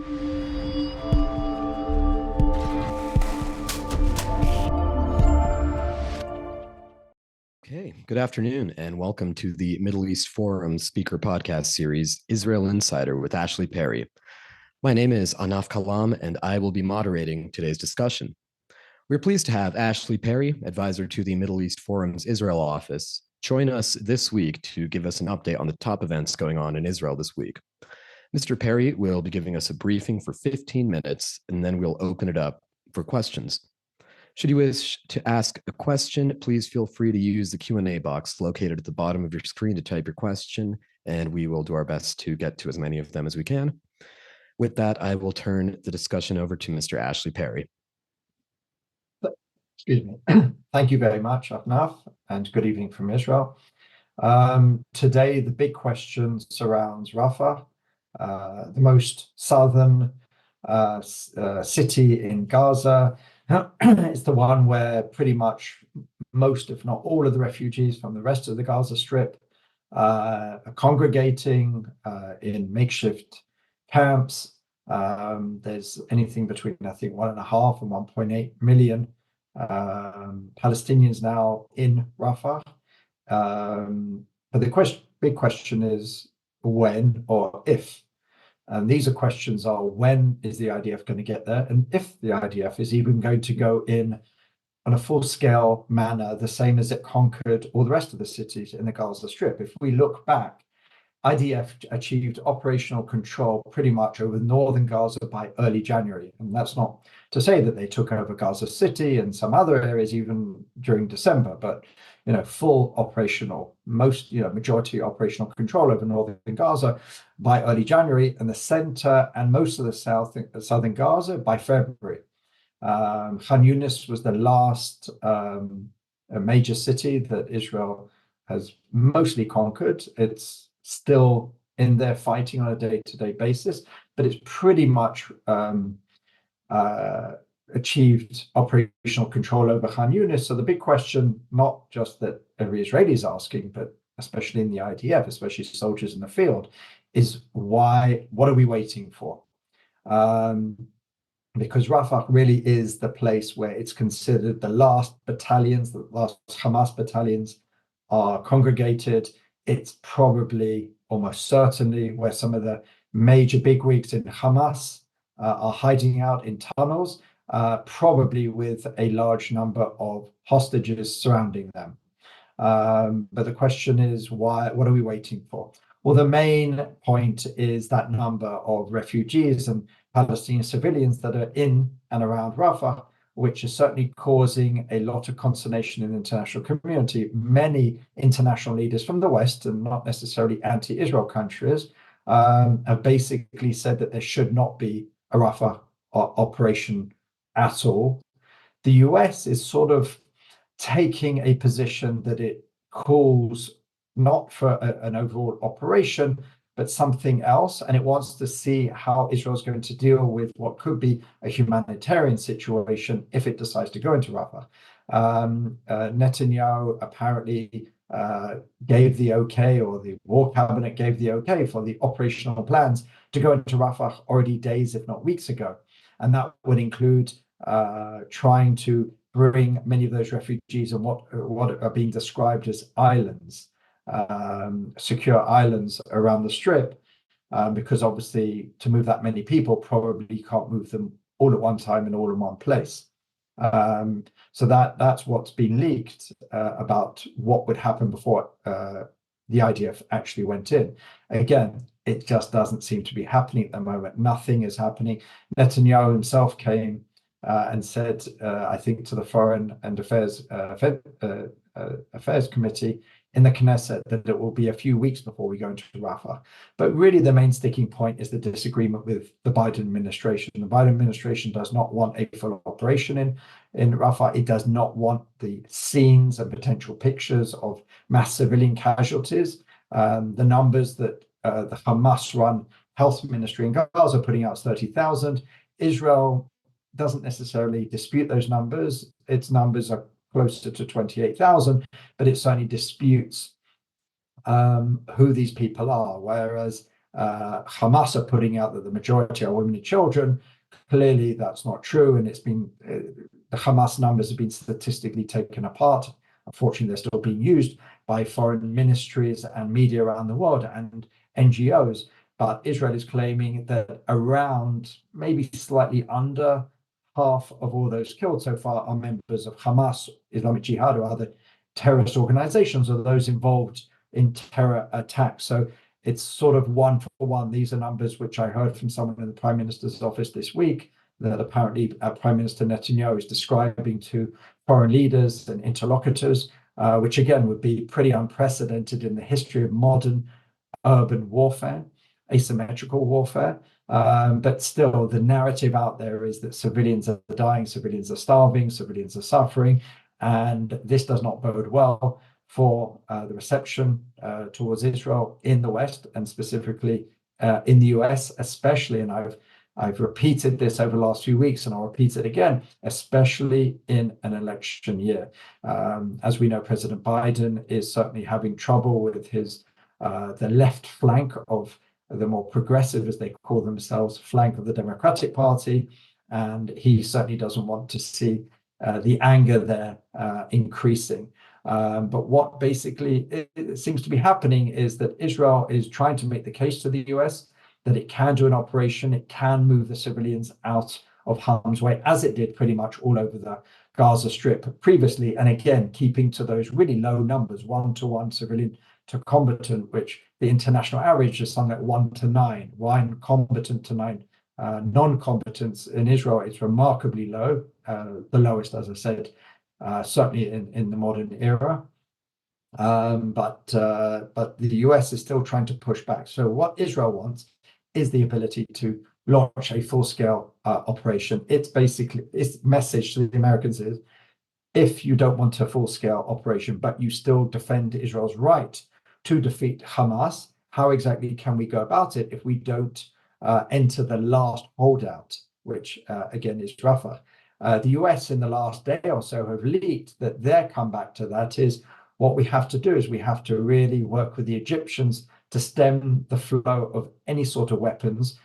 Okay, good afternoon, and welcome to the Middle East Forum Speaker Podcast Series, Israel Insider with Ashley Perry. My name is Anaf Kalam, and I will be moderating today's discussion. We're pleased to have Ashley Perry, advisor to the Middle East Forum's Israel office, join us this week to give us an update on the top events going on in Israel this week. Mr. Perry will be giving us a briefing for 15 minutes, and then we'll open it up for questions. Should you wish to ask a question, please feel free to use the Q&A box located at the bottom of your screen to type your question, and we will do our best to get to as many of them as we can. With that, I will turn the discussion over to Mr. Ashley Perry. Excuse me. Thank you very much, Afnaf, and good evening from Israel. Today, the big question surrounds Rafah, the most southern city in Gaza. It's the one where pretty much most, if not all, of the refugees from the rest of the Gaza Strip are congregating in makeshift camps. There's anything between, I think, 1.5 and 1.8 million Palestinians now in Rafah. But the big question is when or if. And these are questions are when is the IDF going to get there, and if the IDF is even going to go in on a full-scale manner, the same as it conquered all the rest of the cities in the Gaza Strip. If we look back, IDF achieved operational control pretty much over northern Gaza by early January. And that's not to say that they took over Gaza City and some other areas even during December, but full operational, majority operational control over northern Gaza by early January, and the center and most of the southern Gaza by February. Khan Yunis was the last major city that Israel has mostly conquered. It's still in there fighting on a day-to-day basis, but it's pretty much achieved operational control over Khan Yunis. So the big question, not just that every Israeli is asking, but especially in the IDF, especially soldiers in the field, is what are we waiting for? Because Rafah really is the place where it's considered the last battalions, the last Hamas battalions are congregated. It's probably almost certainly where some of the major bigwigs in Hamas are hiding out in tunnels, probably with a large number of hostages surrounding them. But the question is, what are we waiting for? Well, the main point is that number of refugees and Palestinian civilians that are in and around Rafah, which is certainly causing a lot of consternation in the international community. Many international leaders from the West, and not necessarily anti-Israel countries, have basically said that there should not be a Rafah operation at all. The US is sort of taking a position that it calls not for an overall operation, but something else, and it wants to see how Israel is going to deal with what could be a humanitarian situation if it decides to go into Rafah. Netanyahu apparently gave the okay, or the war cabinet gave the okay for the operational plans to go into Rafah already days, if not weeks ago. And that would include trying to bring many of those refugees and what are being described as islands, secure islands around the Strip, because obviously to move that many people, probably can't move them all at one time and all in one place. So that's what's been leaked about what would happen before the IDF actually went in. Again, it just doesn't seem to be happening at the moment. Nothing is happening. Netanyahu himself came and said, I think, to the Foreign and Affairs Committee in the Knesset that it will be a few weeks before we go into Rafah. But really the main sticking point is the disagreement with the Biden administration. The Biden administration does not want a full operation in Rafah. It does not want the scenes and potential pictures of mass civilian casualties. The numbers that the Hamas-run health ministry in Gaza are putting out is 30,000. Israel doesn't necessarily dispute those numbers. Its numbers are closer to 28,000, but it certainly disputes who these people are. Whereas Hamas are putting out that the majority are women and children. Clearly, that's not true, and the Hamas numbers have been statistically taken apart. Unfortunately, they're still being used by foreign ministries and media around the world and NGOs. But Israel is claiming that around, maybe slightly under, half of all those killed so far are members of Hamas, Islamic Jihad, or other terrorist organizations, or those involved in terror attacks. So it's sort of one for one. These are numbers which I heard from someone in the Prime Minister's office this week, that apparently Prime Minister Netanyahu is describing to foreign leaders and interlocutors, which again would be pretty unprecedented in the history of modern urban warfare, asymmetrical warfare. But still, the narrative out there is that civilians are dying, civilians are starving, civilians are suffering, and this does not bode well for the reception towards Israel in the West, and specifically in the US, especially. And I've repeated this over the last few weeks, and I'll repeat it again, especially in an election year. As we know, President Biden is certainly having trouble with the left flank of the more progressive, as they call themselves, flank of the Democratic Party, and he certainly doesn't want to see the anger there increasing. But what basically it seems to be happening is that Israel is trying to make the case to the US that it can do an operation, it can move the civilians out of harm's way, as it did pretty much all over the Gaza Strip previously. And again, keeping to those really low numbers, 1-to-1 civilian to combatant, which the international average is something like 1-to-9, 1 combatant to 9 non-combatants. In Israel, it's remarkably low, the lowest, as I said, certainly in the modern era. But the US is still trying to push back. So what Israel wants is the ability to launch a full-scale operation. Its message to the Americans is, if you don't want a full-scale operation, but you still defend Israel's right to defeat Hamas, how exactly can we go about it if we don't enter the last holdout, which again is Rafah? The US in the last day or so have leaked that their comeback to that is, what we have to do is we have to really work with the Egyptians to stem the flow of any sort of weapons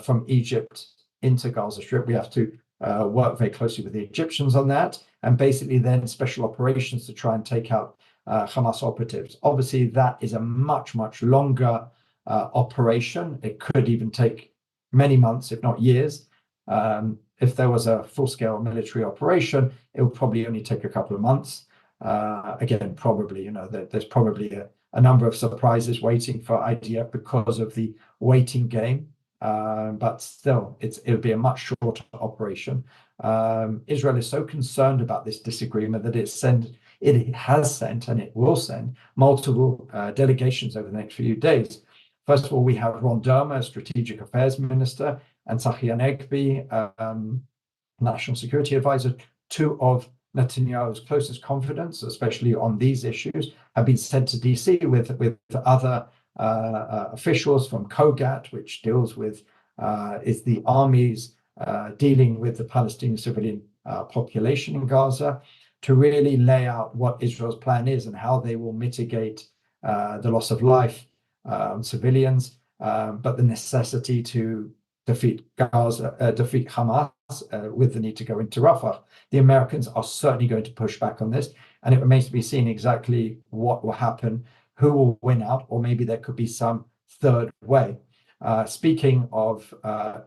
from Egypt into Gaza Strip. We have to work very closely with the Egyptians on that, and basically then special operations to try and take out Hamas operatives. Obviously, that is a much, much longer operation. It could even take many months, if not years. If there was a full-scale military operation, it would probably only take a couple of months. Again, probably, there's probably a number of surprises waiting for IDF because of the waiting game. But still, it would be a much shorter operation. Israel is so concerned about this disagreement that it has sent and it will send multiple delegations over the next few days. First of all, we have Ron Dermer, Strategic Affairs Minister, and Tzachi Hanegbi, National Security Advisor. Two of Netanyahu's closest confidants, especially on these issues, have been sent to DC with other officials from Kogat, which deals with is the armies dealing with the Palestinian civilian population in Gaza, to really lay out what Israel's plan is and how they will mitigate the loss of life on civilians, but the necessity to defeat Hamas with the need to go into Rafah. The Americans are certainly going to push back on this, and it remains to be seen exactly what will happen, who will win out, or maybe there could be some third way. Speaking of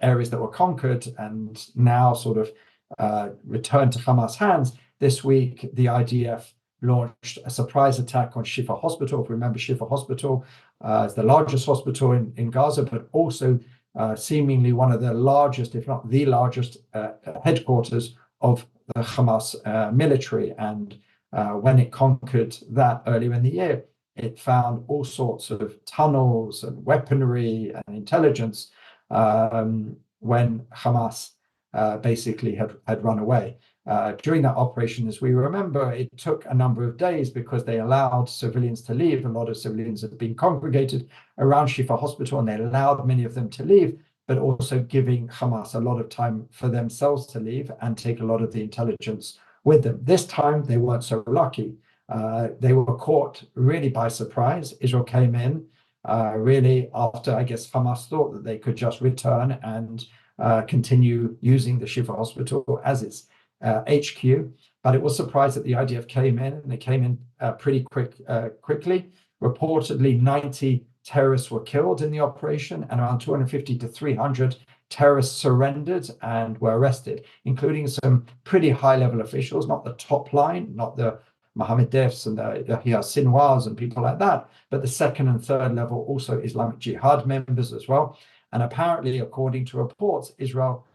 areas that were conquered and now sort of returned to Hamas hands, this week the IDF launched a surprise attack on Shifa Hospital. If you remember, Shifa Hospital is the largest hospital in Gaza, but also seemingly one of the largest, if not the largest, headquarters of the Hamas military. And when it conquered that earlier in the year, it found all sorts of tunnels and weaponry and intelligence when Hamas basically had run away. During that operation, as we remember, it took a number of days because they allowed civilians to leave. A lot of civilians had been congregated around Shifa Hospital, and they allowed many of them to leave, but also giving Hamas a lot of time for themselves to leave and take a lot of the intelligence with them. This time, they weren't so lucky. They were caught really by surprise. Israel came in really after, I guess, Hamas thought that they could just return and continue using the Shifa hospital as its HQ. But it was surprised that the IDF came in, and they came in pretty quickly. Reportedly, 90 terrorists were killed in the operation, and around 250 to 300 terrorists surrendered and were arrested, including some pretty high-level officials, not the top line, not the Mohammed Defs and the Sinwars and people like that, but the second and third level, also Islamic Jihad members as well. And apparently, according to reports, Israel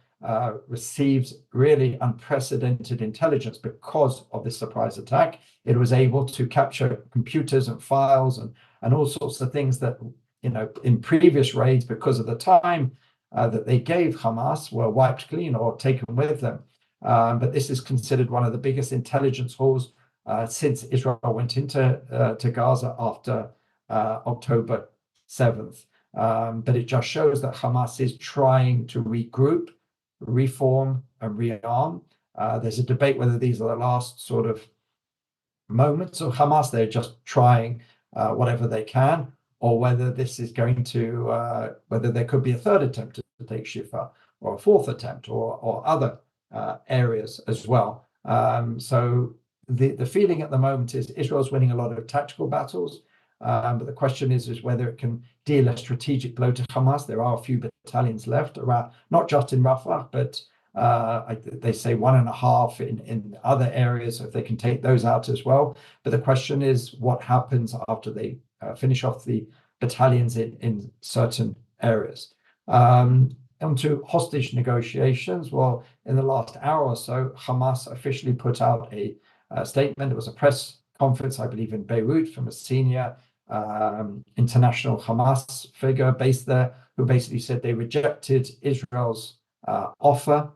received really unprecedented intelligence because of this surprise attack. It was able to capture computers and files and all sorts of things that, in previous raids, because of the time that they gave Hamas, were wiped clean or taken with them. But this is considered one of the biggest intelligence hauls since Israel went into to Gaza after October 7th. But it just shows that Hamas is trying to regroup, reform, and rearm. There's a debate whether these are the last sort of moments of Hamas. They're just trying whatever they can, or whether this is going to, whether there could be a third attempt to take Shifa, or a fourth attempt, or other areas as well. So the feeling at the moment is Israel's winning a lot of tactical battles, but the question is whether it can deal a strategic blow to Hamas. There are a few battalions left around, not just in Rafah, but they say 1.5 in other areas, if they can take those out as well. But the question is what happens after they finish off the battalions in certain areas. Onto hostage negotiations. Well, in the last hour or so, Hamas officially put out a statement. It was a press conference, I believe, in Beirut from a senior international Hamas figure based there, who basically said they rejected Israel's offer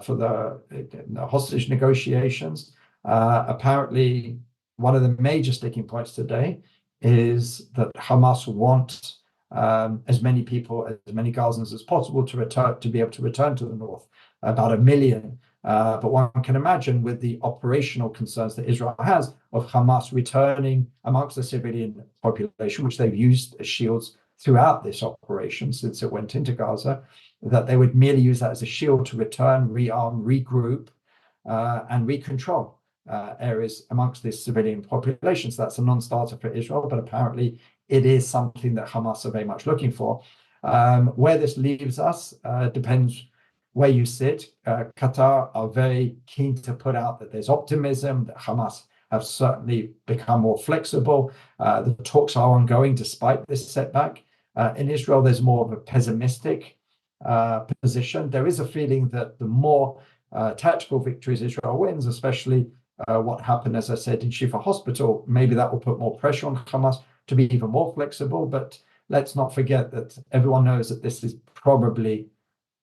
for the hostage negotiations. Apparently, one of the major sticking points today is that Hamas want as many people, as many Gazans as possible to be able to return to the north, about 1 million. But one can imagine, with the operational concerns that Israel has of Hamas returning amongst the civilian population, which they've used as shields throughout this operation since it went into Gaza, that they would merely use that as a shield to return, rearm, regroup, and recontrol areas amongst this civilian population. So that's a non-starter for Israel, but apparently it is something that Hamas are very much looking for. Where this leaves us depends where you sit. Qatar are very keen to put out that there's optimism, that Hamas have certainly become more flexible. The talks are ongoing despite this setback. In Israel, there's more of a pessimistic position. There is a feeling that the more tactical victories Israel wins, especially what happened, as I said, in Shifa Hospital, maybe that will put more pressure on Hamas to be even more flexible. But let's not forget that everyone knows that this is possibly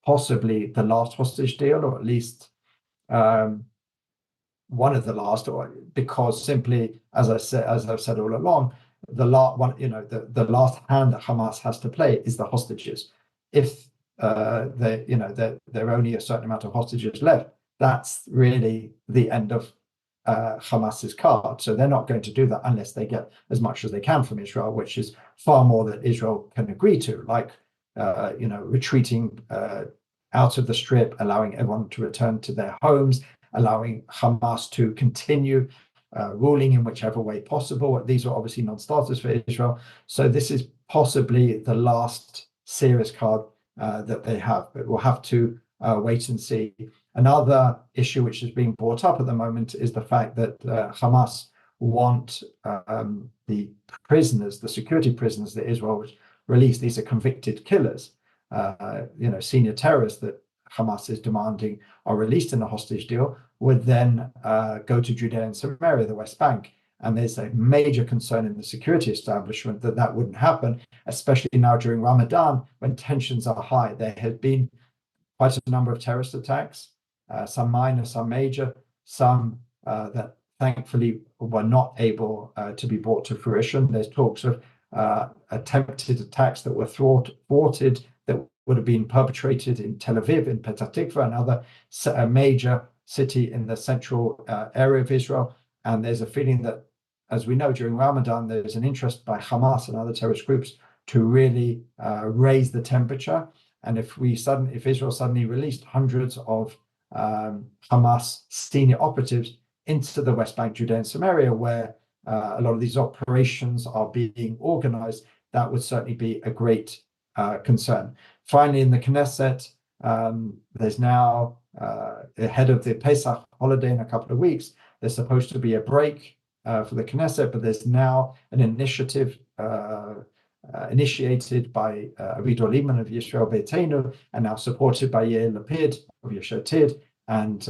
the last hostage deal, or at least one of the last, or because simply, as I've said all along, the last hand that Hamas has to play is the hostages. If there are only a certain amount of hostages left, that's really the end of Hamas's card. So they're not going to do that unless they get as much as they can from Israel, which is far more than Israel can agree to, like retreating out of the strip, allowing everyone to return to their homes, allowing Hamas to continue ruling in whichever way possible. These are obviously non-starters for Israel. So this is possibly the last serious card that they have, but we'll have to wait and see. Another issue which is being brought up at the moment is the fact that Hamas want the prisoners, the security prisoners that Israel released. These are convicted killers, senior terrorists that Hamas is demanding are released in a hostage deal, would then go to Judea and Samaria, the West Bank. And there's a major concern in the security establishment that that wouldn't happen, especially now during Ramadan, when tensions are high. There have been quite a number of terrorist attacks, some minor, some major, some that thankfully were not able to be brought to fruition. There's talks of attempted attacks that were thwarted, that would have been perpetrated in Tel Aviv, in Petah Tikva, another major city in the central area of Israel. And there's a feeling that, as we know, during Ramadan, there's an interest by Hamas and other terrorist groups to really raise the temperature. And if Israel suddenly released hundreds of Hamas senior operatives into the West Bank, Judea, and Samaria, where a lot of these operations are being organized, that would certainly be a great concern. Finally, in the Knesset, there's now, ahead of the Pesach holiday in a couple of weeks, there's supposed to be a break for the Knesset, but there's now an initiative initiated by Avigdor Lieberman of Yisrael Beitenu, and now supported by Yair Lapid of Yesh Atid, and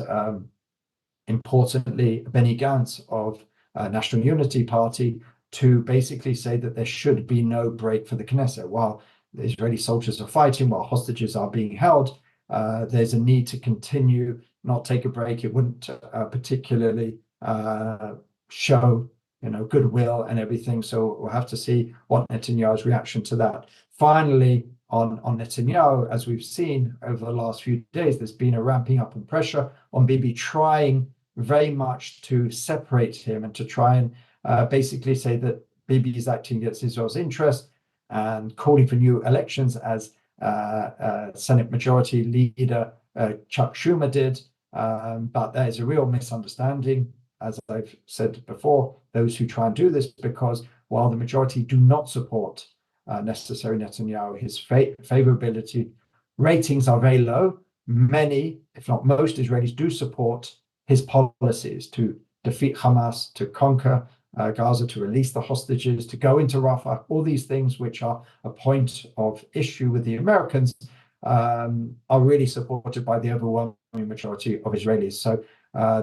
importantly, Benny Gantz of National Unity Party, to basically say that there should be no break for the Knesset. While the Israeli soldiers are fighting, while hostages are being held, there's a need to continue, not take a break. It wouldn't particularly show, goodwill and everything. So we'll have to see what Netanyahu's reaction to that. Finally, on Netanyahu, as we've seen over the last few days, there's been a ramping up in pressure on Bibi, trying very much to separate him and to try and basically say that Bibi is acting against Israel's interest, and calling for new elections, as Senate Majority Leader Chuck Schumer did. But there is a real misunderstanding, as I've said before, those who try and do this, because while the majority do not support necessarily Netanyahu, his favorability ratings are very low. Many, if not most, Israelis do support his policies to defeat Hamas, to conquer Gaza, to release the hostages, to go into Rafah. All these things, which are a point of issue with the Americans, are really supported by the overwhelming majority of Israelis. So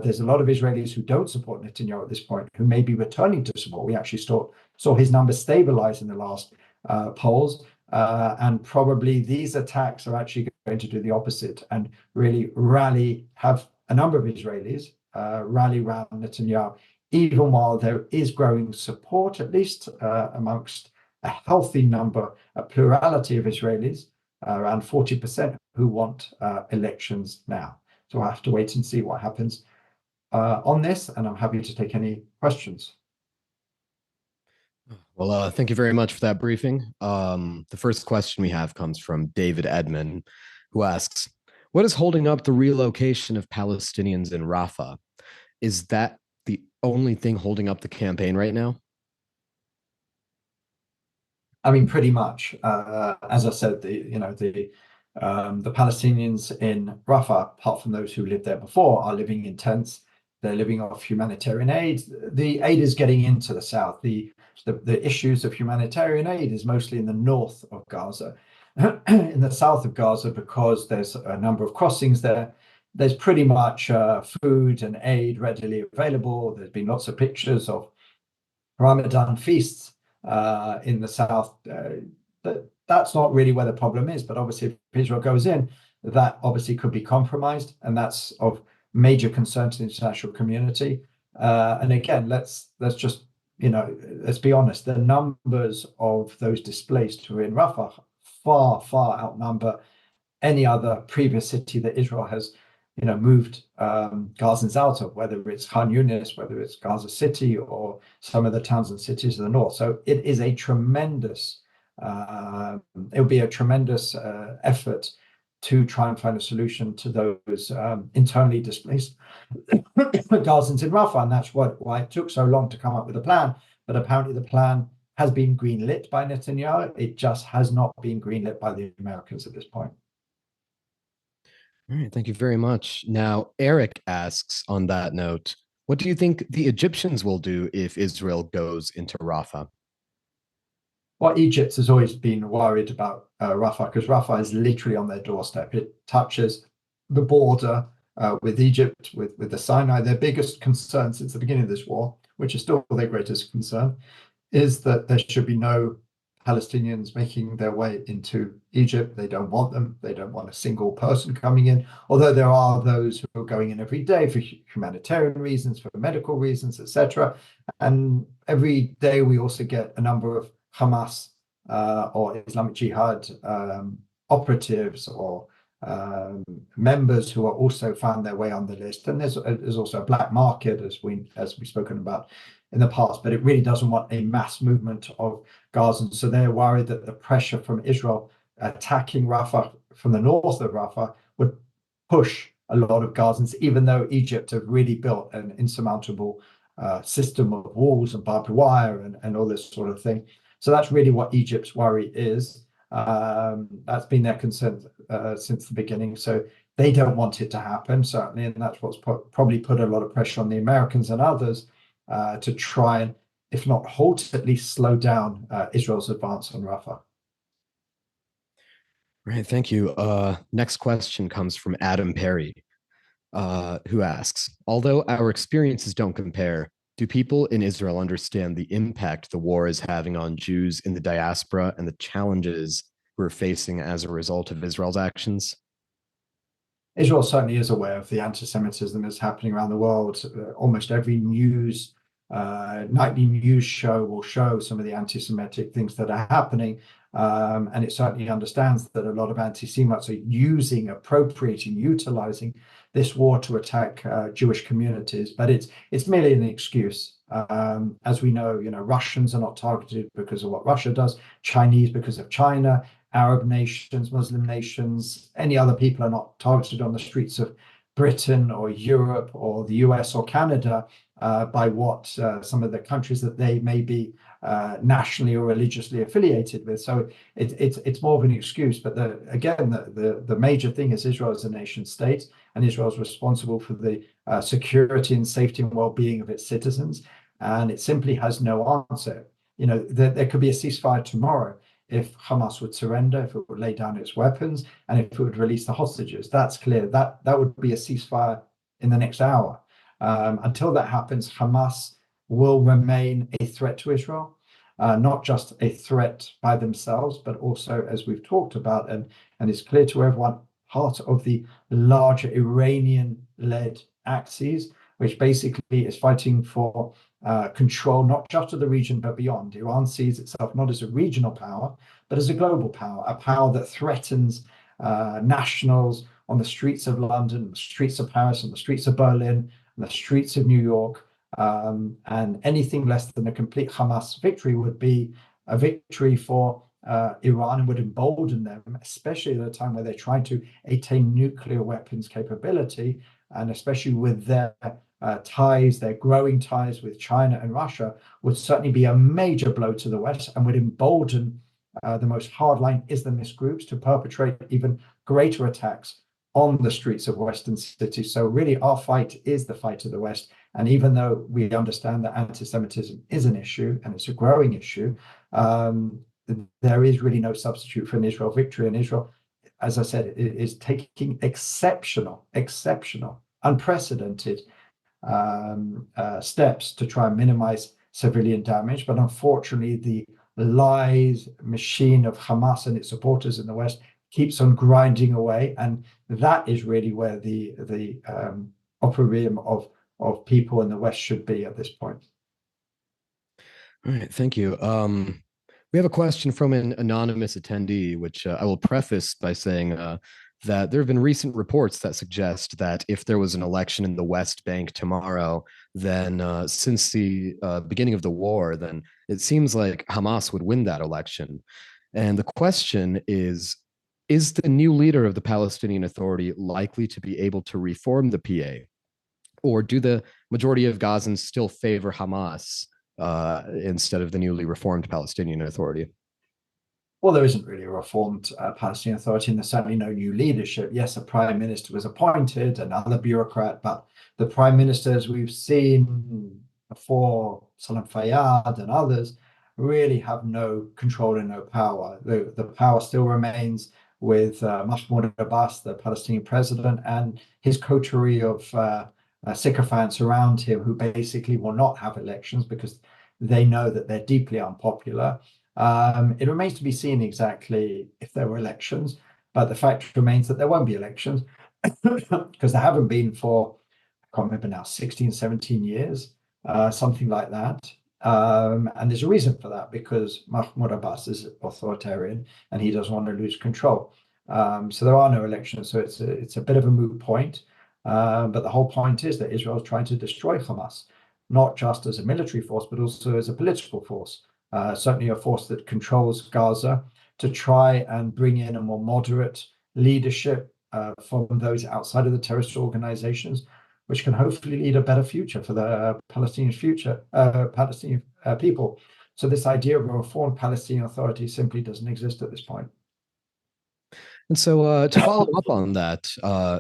there's a lot of Israelis who don't support Netanyahu at this point, who may be returning to support. We actually saw his numbers stabilize in the last polls, and probably these attacks are actually going to do the opposite and really have a number of Israelis rally around Netanyahu, even while there is growing support, at least amongst a healthy number, a plurality of Israelis, around 40%, who want elections now. So I'll have to wait and see what happens on this, and I'm happy to take any questions. Well, thank you very much for that briefing. The first question we have comes from David Edmond, who asks, what is holding up the relocation of Palestinians in Rafah? Is that the only thing holding up the campaign right now? I mean, pretty much. As I said, the Palestinians in Rafah, apart from those who lived there before, are living in tents. They're living off humanitarian aid. The aid is getting into the south. The issues of humanitarian aid is mostly in the north of Gaza. In the south of Gaza, because there's a number of crossings there, there's pretty much food and aid readily available. There's been lots of pictures of Ramadan feasts in the south. That's not really where the problem is, but obviously if Israel goes in, that obviously could be compromised, and that's of major concern to the international community. And again, let's just, let's be honest, the numbers of those displaced who are in Rafah far outnumber any other previous city that Israel has moved Gazans out of, whether it's Khan Yunis, whether it's Gaza City, or some of the towns and cities of the north. So it is a tremendous, it would be a tremendous effort to try and find a solution to those internally displaced Gazans in Rafah, and that's why it took so long to come up with a plan. But apparently the plan has been greenlit by Netanyahu. It just has not been greenlit by the Americans at this point. All right, thank you very much. Now, Eric asks on that note, what do you think the Egyptians will do if Israel goes into Rafah? Well, Egypt has always been worried about Rafah, because Rafah is literally on their doorstep. It touches the border with Egypt, with the Sinai. Their biggest concern since the beginning of this war, which is still their greatest concern, is that there should be no Palestinians making their way into Egypt. They don't want them. They don't want a single person coming in, although there are those who are going in every day for humanitarian reasons, for medical reasons, etc. And every day we also get a number of Hamas or Islamic Jihad operatives or members who are also found their way on the list. And there's also a black market, as we've spoken about in the past, but it really doesn't want a mass movement of Gazans. So they're worried that the pressure from Israel attacking Rafah from the north of Rafah would push a lot of Gazans, even though Egypt have really built an insurmountable system of walls and barbed wire and all this sort of thing. So that's really what Egypt's worry is. That's been their concern since the beginning. So they don't want it to happen, certainly, and that's what's probably put a lot of pressure on the Americans and others to try and, if not halt, at least slow down Israel's advance on Rafah. Right, thank you. Next question comes from Adam Perry, who asks, although our experiences don't compare, do people in Israel understand the impact the war is having on Jews in the diaspora and the challenges we're facing as a result of Israel's actions? Israel certainly is aware of the anti-Semitism that's happening around the world. Almost every nightly news show will show some of the anti-Semitic things that are happening. And it certainly understands that a lot of anti-Semites are appropriating, utilizing this war to attack Jewish communities. But it's merely an excuse. As we know, Russians are not targeted because of what Russia does, Chinese because of China, Arab nations, Muslim nations, any other people are not targeted on the streets of Britain or Europe or the US or Canada by what some of the countries that they may be nationally or religiously affiliated with. So it's more of an excuse. But the major thing is Israel is a nation state, and Israel is responsible for the security and safety and well-being of its citizens. And it simply has no answer. There could be a ceasefire tomorrow if Hamas would surrender, if it would lay down its weapons, and if it would release the hostages. That's clear. That would be a ceasefire in the next hour. Until that happens, Hamas will remain a threat to Israel, not just a threat by themselves, but also, as we've talked about, and it's clear to everyone, part of the larger Iranian-led axis, which basically is fighting for control, not just of the region, but beyond. Iran sees itself not as a regional power, but as a global power, a power that threatens nationals on the streets of London, the streets of Paris, and the streets of Berlin, and the streets of New York. And anything less than a complete Hamas victory would be a victory for Iran and would embolden them, especially at a time where they're trying to attain nuclear weapons capability, and especially with their ties, their growing ties with China and Russia, would certainly be a major blow to the West and would embolden the most hardline Islamist groups to perpetrate even greater attacks on the streets of Western cities. So really our fight is the fight of the West. And even though we understand that anti-Semitism is an issue and it's a growing issue, there is really no substitute for an Israel victory. And Israel, as I said, is taking exceptional, unprecedented steps to try and minimize civilian damage. But unfortunately, the lies machine of Hamas and its supporters in the West keeps on grinding away. And that is really where the opprobrium of people in the West should be at this point. All right, thank you. We have a question from an anonymous attendee, which I will preface by saying that there have been recent reports that suggest that if there was an election in the West Bank tomorrow, then since the beginning of the war, then it seems like Hamas would win that election. And the question is the new leader of the Palestinian Authority likely to be able to reform the PA? Or do the majority of Gazans still favor Hamas instead of the newly reformed Palestinian Authority? Well, there isn't really a reformed Palestinian Authority, and there's certainly no new leadership. Yes, a prime minister was appointed, another bureaucrat, but the prime ministers we've seen before, Salam Fayyad and others, really have no control and no power. The power still remains with Mahmoud Abbas, the Palestinian president, and his coterie of sycophants around him who basically will not have elections because they know that they're deeply unpopular. It remains to be seen exactly if there were elections, but the fact remains that there won't be elections because there haven't been for, I can't remember now, 16, 17 years, something like that. And there's a reason for that, because Mahmoud Abbas is authoritarian and he doesn't want to lose control. So there are no elections, so it's a bit of a moot point. But the whole point is that Israel is trying to destroy Hamas. not just as a military force, but also as a political force. Certainly a force that controls Gaza, to try and bring in a more moderate leadership from those outside of the terrorist organizations, which can hopefully lead a better future for the Palestinian people. So this idea of a reformed Palestinian Authority simply doesn't exist at this point. And so, to follow up on that,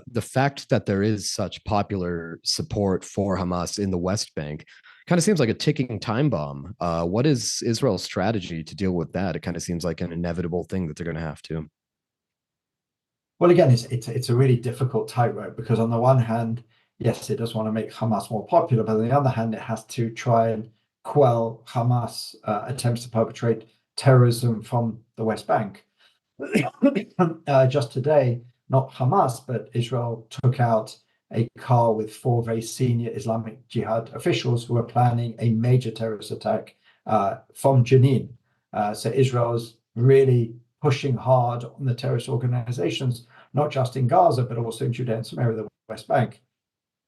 the fact that there is such popular support for Hamas in the West Bank kind of seems like a ticking time bomb. What is Israel's strategy to deal with that? It kind of seems like an inevitable thing that they're going to have to. Well, again, it's a really difficult tightrope, because on the one hand, yes, it does want to make Hamas more popular, but on the other hand, it has to try and quell Hamas attempts to perpetrate terrorism from the West Bank. Just today, not Hamas, but Israel took out a car with four very senior Islamic Jihad officials who were planning a major terrorist attack from Jenin. So Israel's really pushing hard on the terrorist organizations, not just in Gaza, but also in Judea and Samaria, the West Bank.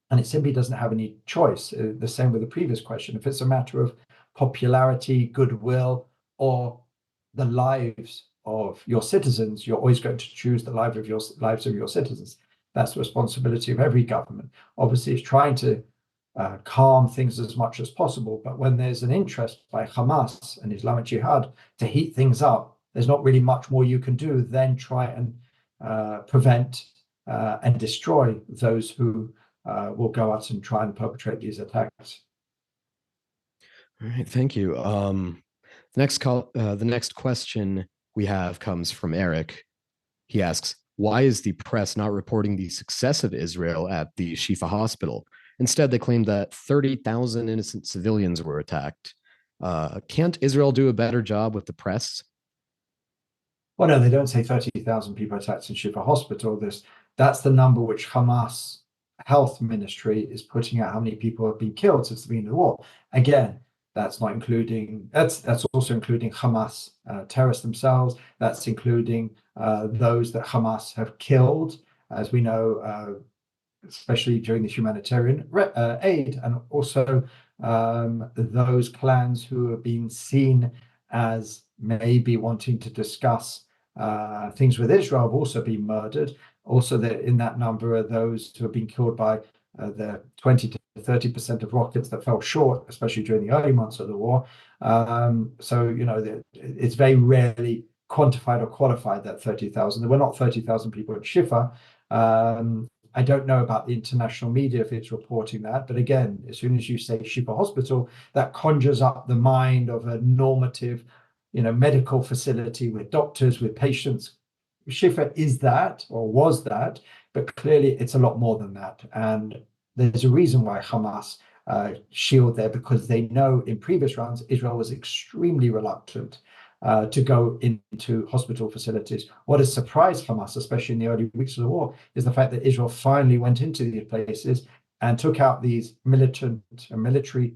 And it simply doesn't have any choice. The same with the previous question. If it's a matter of popularity, goodwill, or the lives of your citizens, you're always going to choose the lives of your citizens. That's the responsibility of every government. Obviously, it's trying to calm things as much as possible. But when there's an interest by Hamas and Islamic Jihad to heat things up, there's not really much more you can do than try and prevent and destroy those who will go out and try and perpetrate these attacks. All right, thank you. The next question we have comes from Eric. He asks, why is the press not reporting the success of Israel at the Shifa hospital? Instead, they claim that 30,000 innocent civilians were attacked. Can't Israel do a better job with the press? Well, no, they don't say 30,000 people attacked in Shifa hospital. That's the number which Hamas health ministry is putting out, how many people have been killed since the beginning of the war. Again, that's also including Hamas terrorists themselves. That's including those that Hamas have killed, as we know, especially during the humanitarian aid, and also those clans who have been seen as maybe wanting to discuss things with Israel have also been murdered. Also, in that number are those who have been killed by the 20 to 30% of rockets that fell short, especially during the early months of the war. So, it's very rarely quantified or qualified, that 30,000. There were not 30,000 people at Shifa. I don't know about the international media if it's reporting that, but again, as soon as you say Shifa hospital, that conjures up the mind of a normative, medical facility with doctors, with patients. Shifa is that, or was that, but clearly it's a lot more than that. And there's a reason why Hamas shield there, because they know in previous rounds Israel was extremely reluctant to go into hospital facilities. What has surprised Hamas, especially in the early weeks of the war, is the fact that Israel finally went into these places and took out these military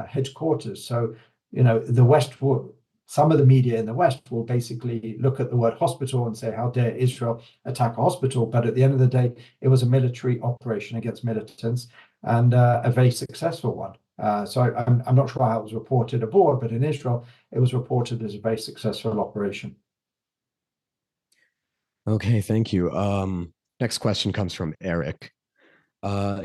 headquarters. So, the West will, some of the media in the West will basically look at the word hospital and say, how dare Israel attack a hospital? But at the end of the day, it was a military operation against militants, and a very successful one. So I'm not sure how it was reported abroad, but in Israel, it was reported as a very successful operation. Okay, thank you. Next question comes from Eric.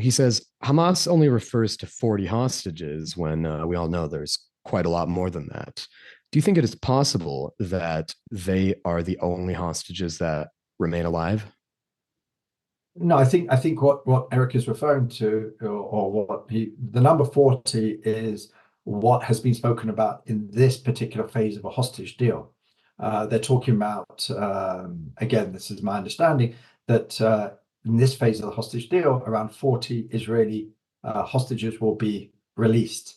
He says, Hamas only refers to 40 hostages when we all know there's quite a lot more than that. Do you think it is possible that they are the only hostages that remain alive? No, I think what Eric is referring to, or the number 40 is what has been spoken about in this particular phase of a hostage deal. They're talking about, again, this is my understanding, that in this phase of the hostage deal, around 40 Israeli hostages will be released.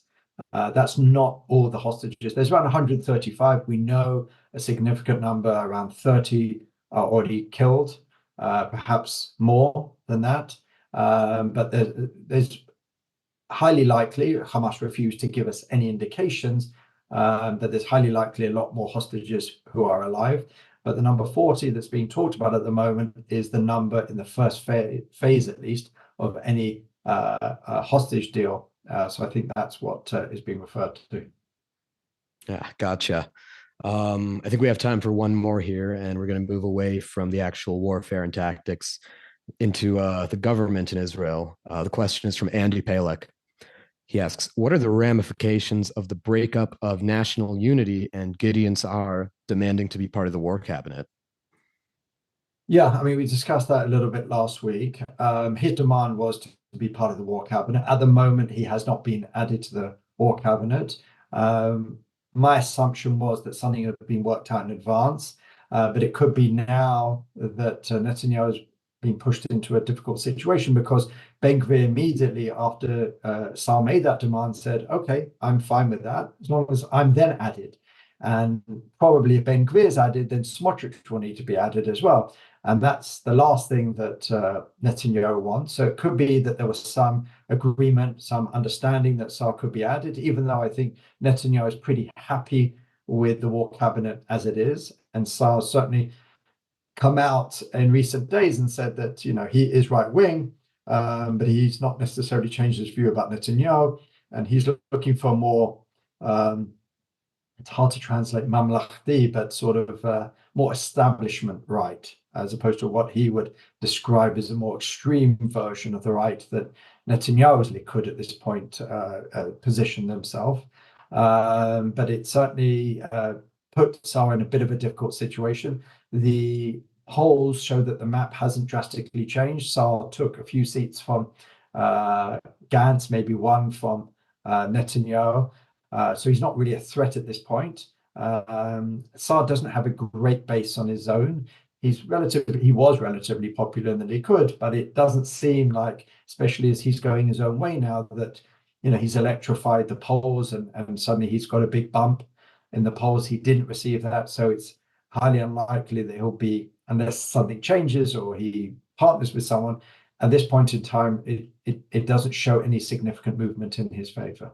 That's not all the hostages. There's around 135. We know a significant number, around 30, are already killed, perhaps more than that. But there's highly likely, Hamas refused to give us any indications, that there's highly likely a lot more hostages who are alive. But the number 40 that's being talked about at the moment is the number in the first phase, at least, of any hostage deal So I think that's what is being referred to. Yeah, gotcha. I think we have time for one more here, and we're going to move away from the actual warfare and tactics into the government in Israel. The question is from Andy Palek. He asks, what are the ramifications of the breakup of national unity and Gideon Sa'ar demanding to be part of the war cabinet? Yeah, I mean, we discussed that a little bit last week. His demand was to be part of the war cabinet. At the moment, he has not been added to the war cabinet. Um, my assumption was that something had been worked out in advance, but it could be now that Netanyahu has been pushed into a difficult situation because Ben Gvir immediately after Saul made that demand said, "Okay, I'm fine with that as long as I'm then added." And probably if Ben Gvir is added, then Smotrich will need to be added as well. And that's the last thing that Netanyahu wants. So it could be that there was some agreement, some understanding that Saar could be added, even though I think Netanyahu is pretty happy with the war cabinet as it is. And Saar certainly come out in recent days and said that, he is right wing, but he's not necessarily changed his view about Netanyahu. And he's looking for more um, it's hard to translate mamlachti, but sort of more establishment right, as opposed to what he would describe as a more extreme version of the right that Netanyahu's Likud at this point position themselves. But it certainly put Saar in a bit of a difficult situation. The polls show that the map hasn't drastically changed. Saar took a few seats from Gantz, maybe one from Netanyahu. So he's not really a threat at this point. Saar doesn't have a great base on his own. He was relatively popular in the Likud, but it doesn't seem like, especially as he's going his own way now, that he's electrified the polls and suddenly he's got a big bump in the polls. He didn't receive that, so it's highly unlikely that he'll be, unless something changes or he partners with someone. At this point in time, it doesn't show any significant movement in his favor.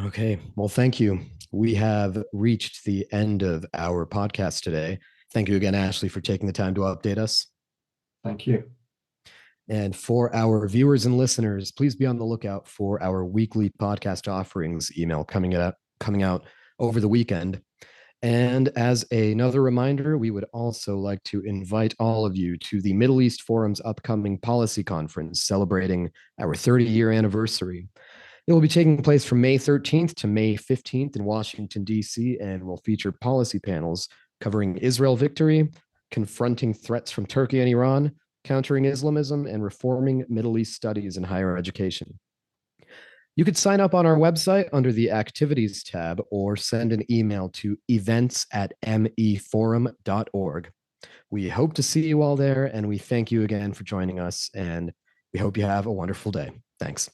Okay. Well, thank you. We have reached the end of our podcast today. Thank you again, Ashley, for taking the time to update us. Thank you. And for our viewers and listeners, please be on the lookout for our weekly podcast offerings email coming out over the weekend. And as another reminder, we would also like to invite all of you to the Middle East Forum's upcoming policy conference celebrating our 30-year anniversary. It will be taking place from May 13th to May 15th in Washington, D.C., and will feature policy panels covering Israel victory, confronting threats from Turkey and Iran, countering Islamism, and reforming Middle East studies in higher education. You could sign up on our website under the Activities tab or send an email to events@meforum.org. We hope to see you all there, and we thank you again for joining us, and we hope you have a wonderful day. Thanks.